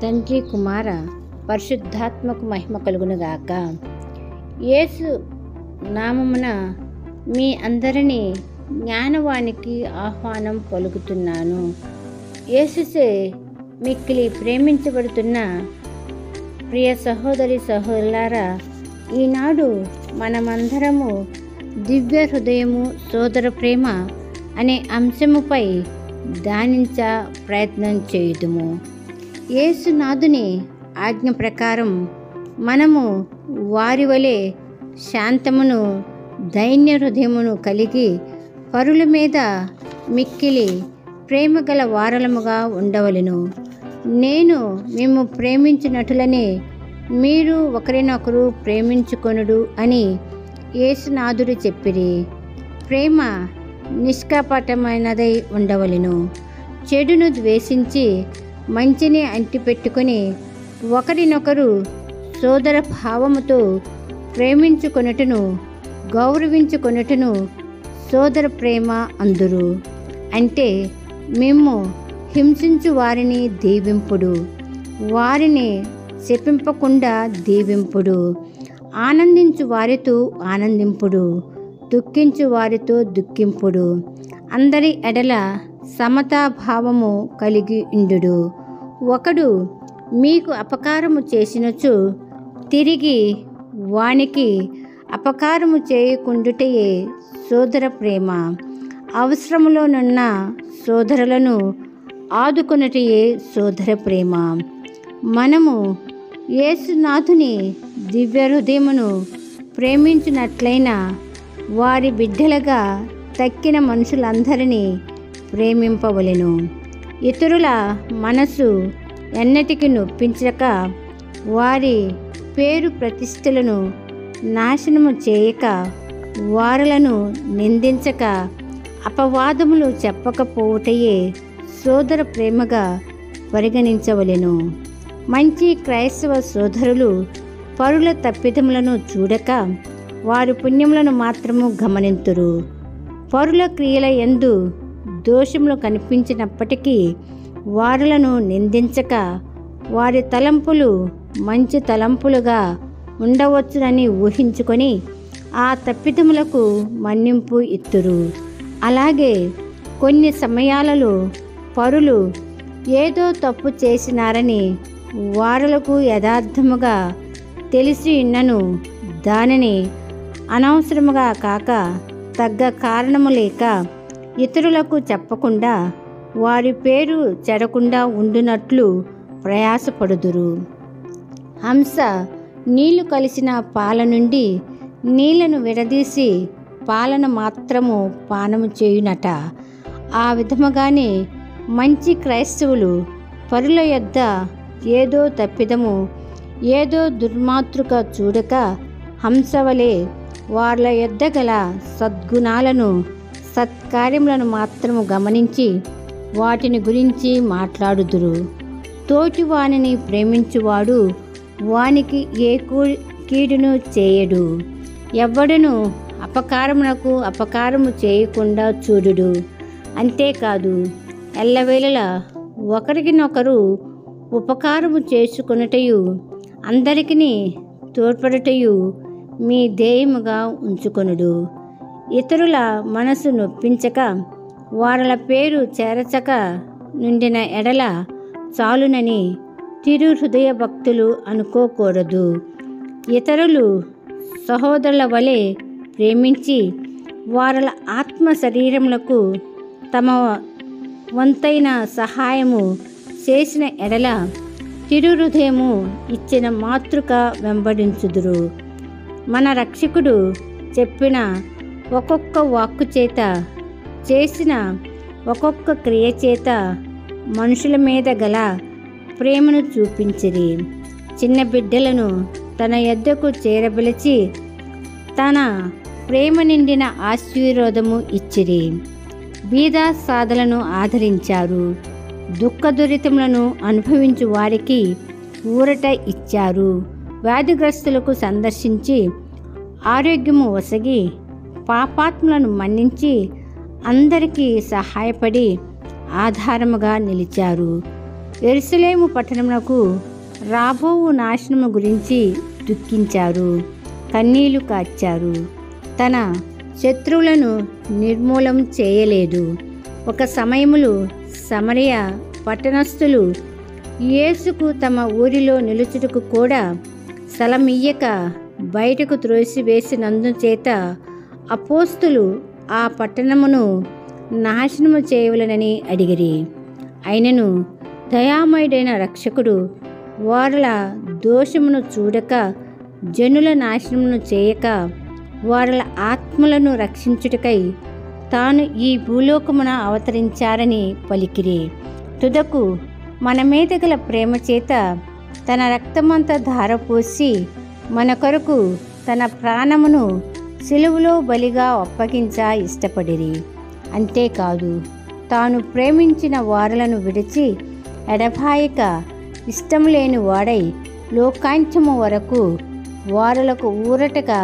తండ్రి కుమార పరిశుద్ధాత్మకు మహిమ కలుగునుగాక. యేసు నామమున మీ అందరినీ జ్ఞానవానికి ఆహ్వానం పలుకుతున్నాను. యేసుచే మిక్కిలి ప్రేమించబడుతున్న ప్రియ సహోదరి సహోదరులారా, ఈనాడు మనమందరము దివ్య హృదయము సోదర ప్రేమ అనే అంశముపై ధ్యానించ ప్రయత్నం చేయుదుము. యేసునాథుని ఆజ్ఞ ప్రకారం మనము వారి వలె శాంతమును దైన్య హృదయమును కలిగి పరుల మీద మిక్కిలి ప్రేమగల వారలముగా ఉండవలెను. నేను మేము ప్రేమించినట్లనే మీరు ఒకరినొకరు ప్రేమించుకొనుడు అని యేసునాథుడు చెప్పిరి. ప్రేమ నిష్కపటమైనదై ఉండవలెను. చెడును ద్వేషించి మంచిని అంటిపెట్టుకొని ఒకరినొకరు సోదర భావముతో ప్రేమించుకొనుటను గౌరవించుకొనుటను సోదర ప్రేమ అందురు. అంటే మేము హింసించు వారిని దీవింపుడు, వారిని శపింపకుండా దీవింపుడు, ఆనందించు వారితో ఆనందింపుడు, దుఃఖించు వారితో దుఃఖింపుడు, అందరి ఎడల సమతాభావము కలిగి ఉండుడు. ఒకడు మీకు అపకారము చేసినచో తిరిగి వానికి అపకారము చేయకుండుటయే సోదర ప్రేమ. అవసరములోనున్న సోదరులను ఆదుకొనుటయే సోదర ప్రేమ. మనము యేసునాథుని దివ్య హృదయమును ప్రేమించినట్లయినా వారి బిడ్డలుగా తక్కిన మనుషులందరినీ ప్రేమింపవలెను. ఇతరుల మనసు ఎన్నటికి నొప్పించక వారి పేరు ప్రతిష్టలను నాశనము చేయక వారులను నిందించక అపవాదములు చెప్పకపోవుటయే సోదర ప్రేమగా పరిగణించవలెను. మంచి క్రైస్తవ సోదరులు పరుల తప్పిదములను చూడక వారి పుణ్యములను మాత్రము గమనింతురు. పరుల క్రియల యందు దోషములు కనిపించినప్పటికీ వారులను నిందించక వారి తలంపులు మంచి తలంపులుగా ఉండవచ్చునని ఊహించుకొని ఆ తప్పిదములకు మన్నింపు ఇత్తురు. అలాగే కొన్ని సమయాలలో పరులు ఏదో తప్పు చేసినారని వారులకు యథార్థముగా తెలిసి ఉన్నను దానిని అనవసరముగా కాక తగ్గ కారణము లేక ఇతరులకు చెప్పకుండా వారి పేరు చెడకుండా ఉండునట్లు ప్రయాసపడుదురు. హంస నీళ్లు కలిసిన పాల నుండి నీళ్లను విడదీసి పాలను మాత్రము పానము చేయునట. ఆ విధముగానే మంచి క్రైస్తవులు పరుల యొద్ద ఏదో తప్పిదము ఏదో దుర్మాతృక చూడక హంసవలే వాళ్ళ యొద్ద గల సద్గుణాలను సత్కార్యములను మాత్రము గమనించి వాటిని గురించి మాట్లాడుదురు. తోటి వానిని ప్రేమించువాడు వానికి ఏ కీడును చేయడు. ఎవ్వడును అపకారమునకు అపకారము చేయకుండా చూడుడు. అంతేకాదు ఎల్లవేళలా ఒకరికినొకరు ఉపకారము చేసుకొనుటయు అందరికీ తోడ్పడుటయు మీ ధ్యేయముగా ఉంచుకొనుడు. ఇతరుల మనసు నొప్పించక వారల పేరు చేరచక నుండిన ఎడల చాలునని తిరు హృదయ భక్తులు అనుకోకూడదు. ఇతరులు సహోదరుల వలె ప్రేమించి వారల ఆత్మ శరీరములకు తమ వంతైన సహాయము చేసిన ఎడల తిరు హృదయము ఇచ్చిన మాతృక వెంబడించుదురు. మన రక్షకుడు చెప్పిన ఒక్కొక్క వాక్కు చేత చేసిన ఒక్కొక్క క్రియ చేత మనుషుల మీద గల ప్రేమను చూపించిరి. చిన్న బిడ్డలను తన యొద్దకు చేరబిలిచి తన ప్రేమ నిండిన ఆశీర్వాదము ఇచ్చిరి. బీద సాధలను ఆదరించారు. దుఃఖదురితములను అనుభవించు వారికి ఊరట ఇచ్చారు. వ్యాధిగ్రస్తులకు సందర్శించి ఆరోగ్యము ఒసగి పాపాత్ములను మన్నించి అందరికీ సహాయపడి ఆధారముగా నిలిచారు. యెరూషలేము పట్టణమునకు రాబోవు నాశనము గురించి దుఃఖించారు, కన్నీళ్లు కార్చారు. తన శత్రువులను నిర్మూలం చేయలేదు. ఒక సమయములో సమరయ పట్టణస్థులు యేసుకు తమ ఊరిలో నిలుచుటకు కూడా స్థలమియ్యక బయటకు త్రోసివేసినందుచేత అపోస్తులు ఆ పట్టణమును నాశనము చేయవలెనని అడిగిరి. అయినను దయామయుడైన రక్షకుడు వారల దోషమును చూడక, జనుల నాశనమును చేయక, వారల ఆత్మలను రక్షించుటకై తాను ఈ భూలోకమున అవతరించారని పలికిరి. తుదకు మన మీద గల ప్రేమ చేత తన రక్తమంతా ధారపోసి మన కొరకు తన ప్రాణమును సిలువలో బలిగా అప్పగించ ఇష్టపడిరి. అంతేకాదు, తాను ప్రేమించిన వారలను విడిచి ఎడబాయక ఇష్టం లేని వాడై లోకాంత్యము వరకు వారలకు ఊరటగా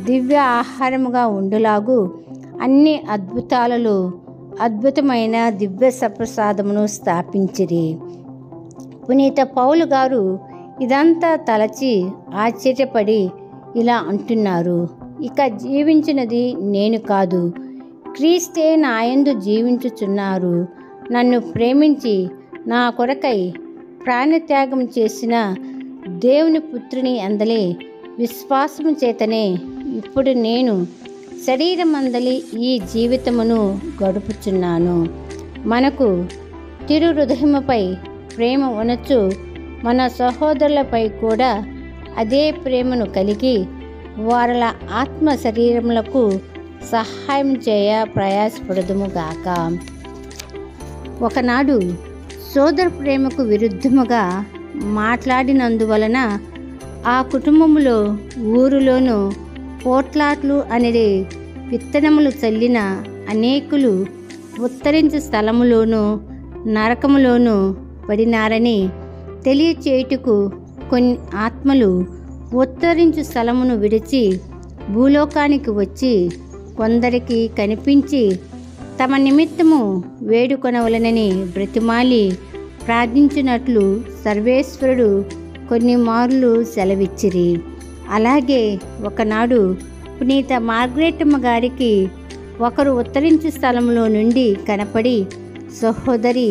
దివ్య ఆహారముగా ఉండులాగు అన్ని అద్భుతాలలో అద్భుతమైన దివ్య సప్రసాదమును స్థాపించిరి. పునీత పౌలు గారు ఇదంతా తలచి ఆశ్చర్యపడి ఇలా అంటున్నారు: ఇక జీవించినది నేను కాదు, క్రీస్తే నాయందు జీవించుచున్నారు. నన్ను ప్రేమించి నా కొరకై ప్రాణత్యాగం చేసిన దేవుని పుత్రుని అందలి విశ్వాసము చేతనే ఇప్పుడు నేను శరీరమందలి ఈ జీవితమును గడుపుచున్నాను. మనకు తిరు హృదయముపై ప్రేమ ఉనచ్చు మన సహోదరులపై కూడా అదే ప్రేమను కలిగి వారల ఆత్మ శరీరములకు సహాయం చేయ ప్రయాసపడదుముగాక. ఒకనాడు సోదర ప్రేమకు విరుద్ధముగా మాట్లాడినందువలన ఆ కుటుంబములో ఊరిలోనూ పోట్లాట్లు అనేది విత్తనములు చల్లిన అనేకులు ఉత్తరించు స్థలములోనూ నరకములోనూ పడినారని తెలియచేయుటకు కొన్ని ఆత్మలు ఉత్తరించు స్థలమును విడిచి భూలోకానికి వచ్చి కొందరికి కనిపించి తమ నిమిత్తము వేడుకొనవలెనని బ్రతిమాలి ప్రార్థించినట్లు సర్వేశ్వరుడు కొన్ని మార్లు సెలవిచ్చిరి. అలాగే ఒకనాడు పునీత మార్గరెట్టమ్మ గారికి ఒకరు ఉత్తరించు స్థలంలో నుండి కనపడి, సహోదరి,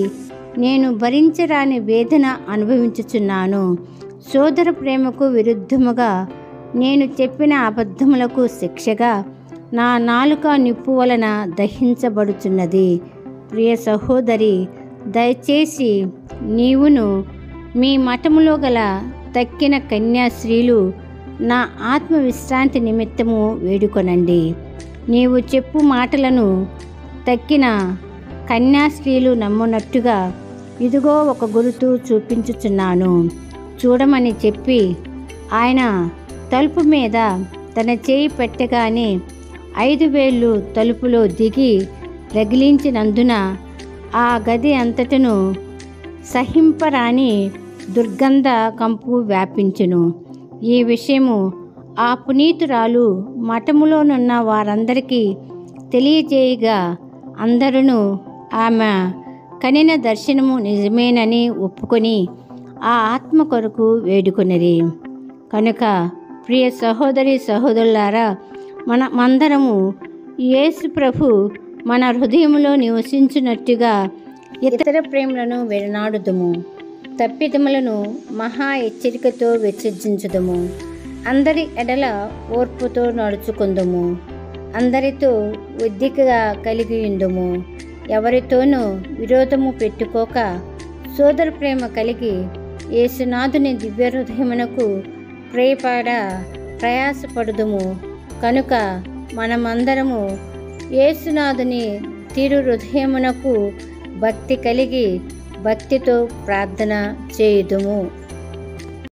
నేను భరించరాని వేదన అనుభవించుచున్నాను. సోదర ప్రేమకు విరుద్ధముగా నేను చెప్పిన అబద్ధములకు శిక్షగా నా నాలుక నిప్పు వలన దహించబడుచున్నది. ప్రియ సహోదరి, దయచేసి నీవును మీ మఠములో గల తక్కిన కన్యాశ్రీలు నా ఆత్మవిశ్రాంతి నిమిత్తము వేడుకొనండి. నీవు చెప్పు మాటలను తక్కిన కన్యాశ్రీలు నమ్మునట్టుగా ఇదిగో ఒక గురుతు చూపించుచున్నాను, చూడమని చెప్పి ఆయన తలుపు మీద తన చేయి పెట్టగానే 5 వేళ్ళు తలుపులో దిగి రగిలించినందున ఆ గది అంతటను సహింపరాని దుర్గంధ కంపు వ్యాపించెను. ఈ విషయము ఆ పునీతురాలు మఠములోనున్న వారందరికీ తెలియజేయగా అందరూ ఆమె కనిన దర్శనము నిజమేనని ఒప్పుకొని ఆ ఆత్మ కొరకు వేడుకొనిరి. కనుక ప్రియ సహోదరి సహోదరులారా, మనమందరము యేసు ప్రభు మన హృదయములో నివసించినట్టుగా ఇతర ప్రేమలను విడనాడుదుము. తప్పిదములను మహా హెచ్చరికతో విసర్జించుదము. అందరి ఎడల ఓర్పుతో నడుచుకుందుము. అందరితో ఒద్దికగా కలిగి ఉందుము. ఎవరితోనూ విరోధము పెట్టుకోక సోదర ప్రేమ కలిగి యేసునాథుని దివ్య హృదయమునకు ప్రయాసపడుదుము. కనుక మనమందరము యేసునాథుని తిరు హృదయమునకు భక్తి కలిగి భక్తితో ప్రార్థన చేయుదుము.